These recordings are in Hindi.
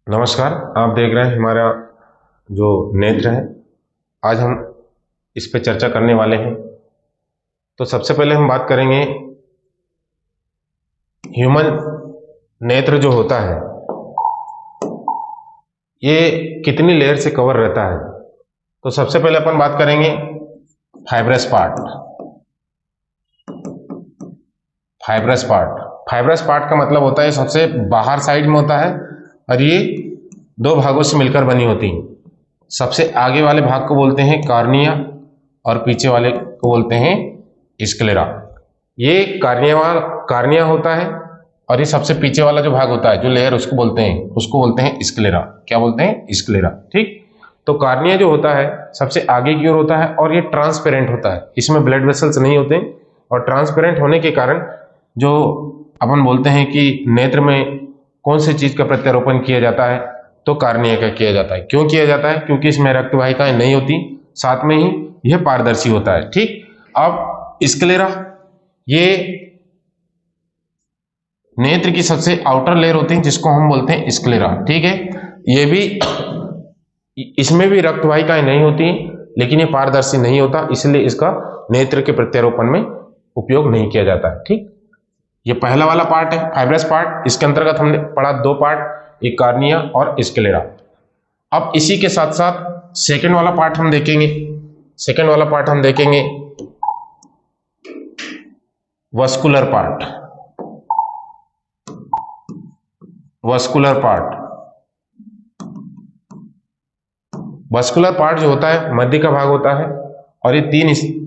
नमस्कार, आप देख रहे हैं हमारा जो नेत्र है। आज हम इस पे चर्चा करने वाले हैं। तो सबसे पहले हम बात करेंगे ह्यूमन नेत्र जो होता है ये कितनी लेयर से कवर रहता है। तो सबसे पहले अपन बात करेंगे फाइब्रस पार्ट। फाइब्रस पार्ट का मतलब होता है सबसे बाहर साइड में होता है और ये दो भागों से मिलकर बनी होती है। सबसे आगे वाले भाग को बोलते हैं कार्निया और पीछे वाले को बोलते हैं स्क्लेरा। ये कार्निया होता है और ये सबसे पीछे वाला जो भाग होता है जो लेयर उसको बोलते हैं स्क्लेरा। क्या बोलते हैं? स्क्लेरा। ठीक। तो कार्निया जो होता है सबसे आगे की ओर होता है और ये ट्रांसपेरेंट होता है। इसमें ब्लड वेसल्स नहीं होते और ट्रांसपेरेंट होने के कारण जो अपन बोलते हैं कि नेत्र में कौन सी चीज का प्रत्यारोपण किया जाता है, तो कार्निया का किया जाता है। क्यों किया जाता है? क्योंकि इसमें रक्त वाहिकाएं नहीं होती, साथ में ही यह पारदर्शी होता है। ठीक। अब स्क्लेरा ये नेत्र की सबसे आउटर लेयर होती है जिसको हम बोलते हैं स्क्लेरा। ठीक है। ये भी इसमें भी रक्त वाहिकाएं नहीं होती लेकिन ये पारदर्शी नहीं होता, इसलिए इसका नेत्र के प्रत्यारोपण में उपयोग नहीं किया जाता है। ठीक। ये पहला वाला पार्ट है फाइब्रस पार्ट। इसके अंतर्गत हमने पढ़ा दो पार्ट, एक कार्निया और स्क्लेरा। अब इसी के साथ साथ सेकंड वाला पार्ट हम देखेंगे। वस्कुलर पार्ट जो होता है मध्य का भाग होता है और ये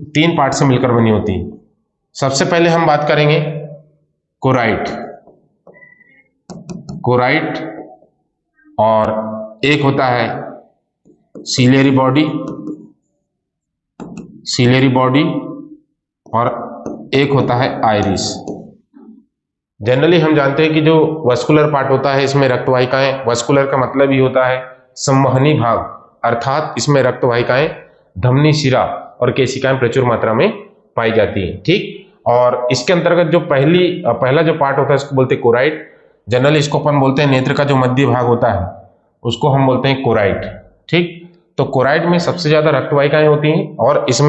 तीन पार्ट से मिलकर बनी होती है। सबसे पहले हम बात करेंगे कोराइट और एक होता है सीलियरी बॉडी और एक होता है आइरिस। जनरली हम जानते हैं कि जो वस्कुलर पार्ट होता है इसमें रक्त वाहिकाएं, वस्कुलर का मतलब ही होता है संवहनी भाग, अर्थात इसमें रक्त वाहिकाएं, धमनी शिरा और केशिकाएं प्रचुर मात्रा में पाई जाती है। ठीक। और इसके अंतर्गत जो पहला जो पार्ट होता है इसको बोलते हैं कोराइट। जनरली इसको अपन बोलते हैं नेत्र का जो मध्य भाग होता है उसको हम बोलते हैं कोराइट। ठीक। तो कोराइट में सबसे ज्यादा रक्त वाहिकाएं होती हैं और इसमें